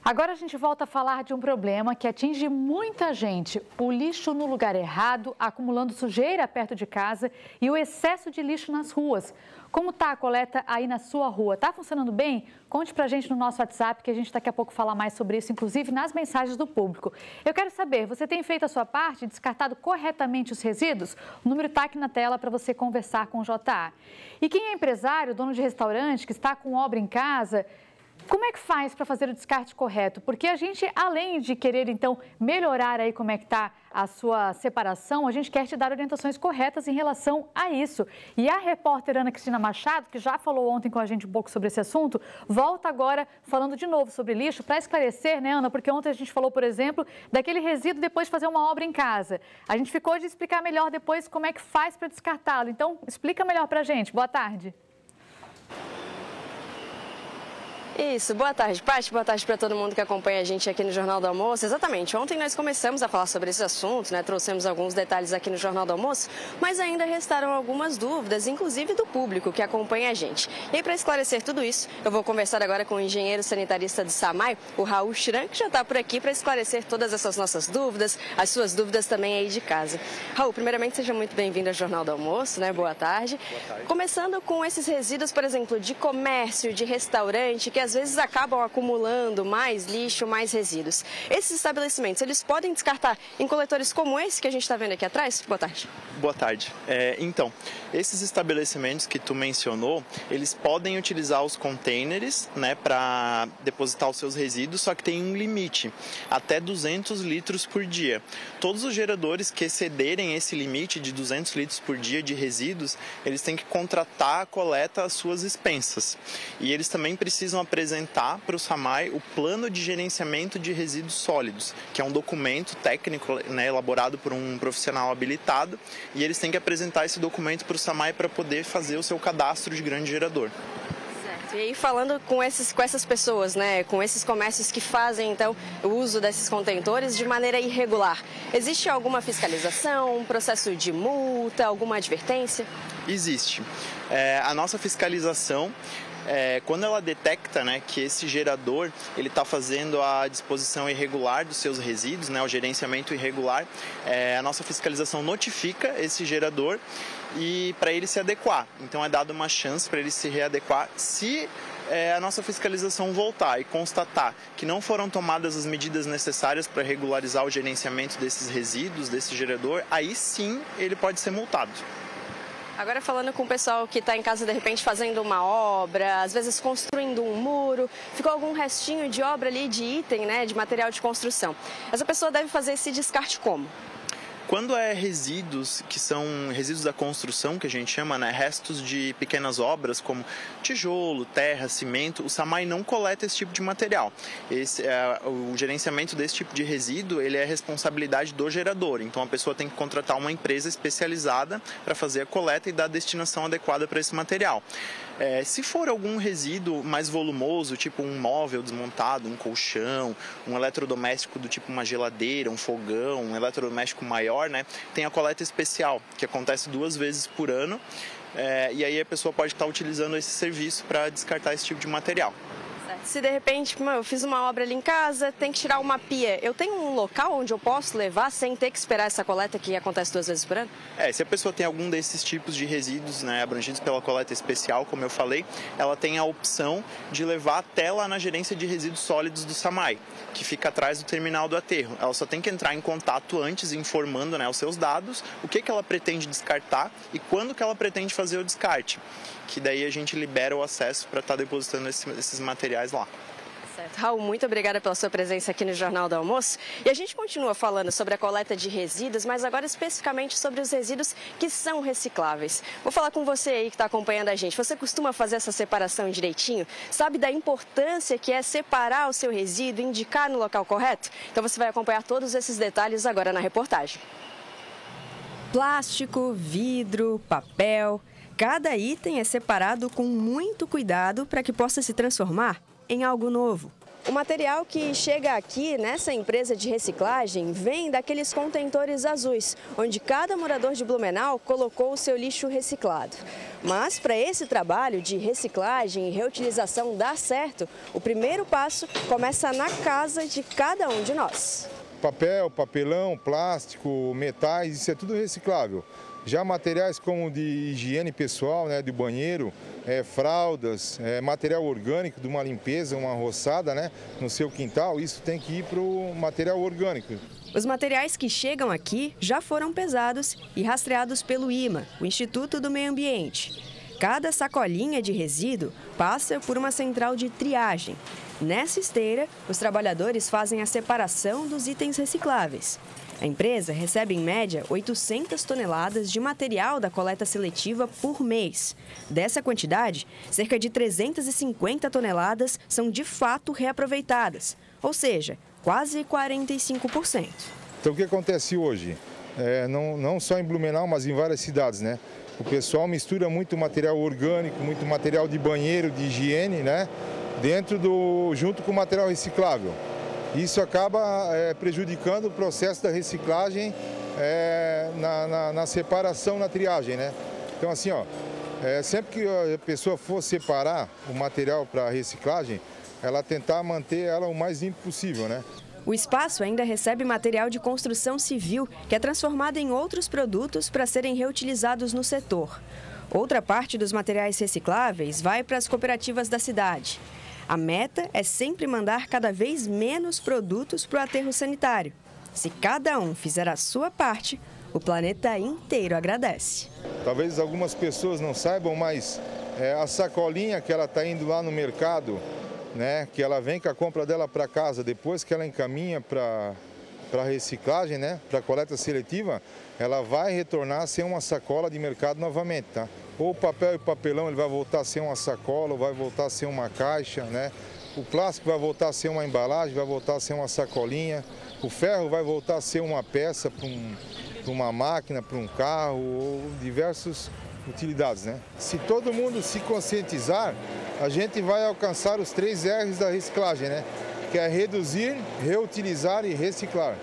Agora a gente volta a falar de um problema que atinge muita gente: o lixo no lugar errado, acumulando sujeira perto de casa e o excesso de lixo nas ruas. Como está a coleta aí na sua rua? Está funcionando bem? Conte pra gente no nosso WhatsApp, que a gente daqui a pouco fala mais sobre isso, inclusive nas mensagens do público. Eu quero saber, você tem feito a sua parte, descartado corretamente os resíduos? O número está aqui na tela para você conversar com o JA. E quem é empresário, dono de restaurante, que está com obra em casa, como é que faz para fazer o descarte correto? Porque a gente, além de querer, então, melhorar aí como é que está a sua separação, a gente quer te dar orientações corretas em relação a isso. E a repórter Ana Cristina Machado, que já falou ontem com a gente um pouco sobre esse assunto, volta agora falando de novo sobre lixo para esclarecer, né, Ana? Porque ontem a gente falou, por exemplo, daquele resíduo depois de fazer uma obra em casa. A gente ficou de explicar melhor depois como é que faz para descartá-lo. Então, explica melhor para a gente. Boa tarde. Isso, boa tarde, Paty, boa tarde para todo mundo que acompanha a gente aqui no Jornal do Almoço. Exatamente, ontem nós começamos a falar sobre esse assunto, né? Trouxemos alguns detalhes aqui no Jornal do Almoço, mas ainda restaram algumas dúvidas, inclusive do público que acompanha a gente. E para esclarecer tudo isso, eu vou conversar agora com o engenheiro sanitarista do SAMAI, o Raul Chiran, que já está por aqui para esclarecer todas essas nossas dúvidas, as suas dúvidas também aí de casa. Raul, primeiramente, seja muito bem-vindo ao Jornal do Almoço, né? Boa tarde. Boa tarde. Começando com esses resíduos, por exemplo, de comércio, de restaurante, que às vezes acabam acumulando mais lixo, mais resíduos. Esses estabelecimentos, eles podem descartar em coletores como esse que a gente está vendo aqui atrás? Boa tarde. Boa tarde. Então, esses estabelecimentos que tu mencionou, eles podem utilizar os containers, né, para depositar os seus resíduos, só que tem um limite, até 200 litros por dia. Todos os geradores que excederem esse limite de 200 litros por dia de resíduos, eles têm que contratar a coleta às suas expensas. E eles também precisam apresentar para o SAMAI o plano de gerenciamento de resíduos sólidos, que é um documento técnico, né, elaborado por um profissional habilitado, e eles têm que apresentar esse documento para o SAMAI para poder fazer o seu cadastro de grande gerador. Certo. E aí, falando com essas pessoas, né, com esses comércios que fazem então o uso desses contentores de maneira irregular, existe alguma fiscalização, um processo de multa, alguma advertência? Existe. A nossa fiscalização, quando ela detecta, né, que esse gerador ele está fazendo a disposição irregular dos seus resíduos, né, o gerenciamento irregular, a nossa fiscalização notifica esse gerador e para ele se adequar. Então é dada uma chance para ele se readequar se a nossa fiscalização voltar e constatar que não foram tomadas as medidas necessárias para regularizar o gerenciamento desses resíduos, desse gerador, aí sim ele pode ser multado. Agora falando com o pessoal que está em casa de repente fazendo uma obra, às vezes construindo um muro, ficou algum restinho de obra ali, de item, né, de material de construção. Essa pessoa deve fazer esse descarte como? Quando é resíduos, que são resíduos da construção, que a gente chama, né, restos de pequenas obras, como tijolo, terra, cimento, o SAMAI não coleta esse tipo de material. O gerenciamento desse tipo de resíduo, ele é responsabilidade do gerador. Então, a pessoa tem que contratar uma empresa especializada para fazer a coleta e dar a destinação adequada para esse material. Se for algum resíduo mais volumoso, tipo um móvel desmontado, um colchão, um eletrodoméstico do tipo uma geladeira, um fogão, um eletrodoméstico maior, né, tem a coleta especial, que acontece 2 vezes por ano, e aí a pessoa pode estar utilizando esse serviço para descartar esse tipo de material. Se de repente eu fiz uma obra ali em casa, tem que tirar uma pia, eu tenho um local onde eu posso levar sem ter que esperar essa coleta que acontece 2 vezes por ano? Se a pessoa tem algum desses tipos de resíduos, né, abrangidos pela coleta especial, como eu falei, ela tem a opção de levar até lá na gerência de resíduos sólidos do SAMAI, que fica atrás do terminal do aterro. Ela só tem que entrar em contato antes, informando, né, os seus dados, o que ela pretende descartar e quando que ela pretende fazer o descarte, que daí a gente libera o acesso para estar depositando esses materiais lá. Certo. Raul, muito obrigada pela sua presença aqui no Jornal do Almoço. E a gente continua falando sobre a coleta de resíduos, mas agora especificamente sobre os resíduos que são recicláveis. Vou falar com você aí que está acompanhando a gente. Você costuma fazer essa separação direitinho? Sabe da importância que é separar o seu resíduo, indicar no local correto? Então você vai acompanhar todos esses detalhes agora na reportagem. Plástico, vidro, papel... Cada item é separado com muito cuidado para que possa se transformar em algo novo. O material que chega aqui nessa empresa de reciclagem vem daqueles contentores azuis, onde cada morador de Blumenau colocou o seu lixo reciclado. Mas para esse trabalho de reciclagem e reutilização dar certo, o primeiro passo começa na casa de cada um de nós. Papel, papelão, plástico, metais, isso é tudo reciclável. Já materiais como de higiene pessoal, né, de banheiro, fraldas, material orgânico de uma limpeza, uma roçada, né, no seu quintal, isso tem que ir para o material orgânico. Os materiais que chegam aqui já foram pesados e rastreados pelo IMA, o Instituto do Meio Ambiente. Cada sacolinha de resíduo passa por uma central de triagem. Nessa esteira, os trabalhadores fazem a separação dos itens recicláveis. A empresa recebe, em média, 800 toneladas de material da coleta seletiva por mês. Dessa quantidade, cerca de 350 toneladas são de fato reaproveitadas, ou seja, quase 45%. Então, o que acontece hoje? Não só em Blumenau, mas em várias cidades, né? O pessoal mistura muito material orgânico, muito material de banheiro, de higiene, né? Junto com o material reciclável. Isso acaba prejudicando o processo da reciclagem na separação, na triagem, né? Então, assim, sempre que a pessoa for separar o material para reciclagem, ela tentar manter ela o mais limpo possível, né? O espaço ainda recebe material de construção civil, que é transformado em outros produtos para serem reutilizados no setor. Outra parte dos materiais recicláveis vai para as cooperativas da cidade. A meta é sempre mandar cada vez menos produtos para o aterro sanitário. Se cada um fizer a sua parte, o planeta inteiro agradece. Talvez algumas pessoas não saibam, mas a sacolinha que ela está indo lá no mercado, né, que ela vem com a compra dela para casa, depois que ela encaminha para reciclagem, né, para coleta seletiva, ela vai retornar a ser uma sacola de mercado novamente, tá? Ou o papel e papelão ele vai voltar a ser uma sacola, ou vai voltar a ser uma caixa, né? O plástico vai voltar a ser uma embalagem, vai voltar a ser uma sacolinha. O ferro vai voltar a ser uma peça para uma máquina, para um carro, ou diversas utilidades, né? Se todo mundo se conscientizar, a gente vai alcançar os 3 R's da reciclagem, né? Que é reduzir, reutilizar e reciclar.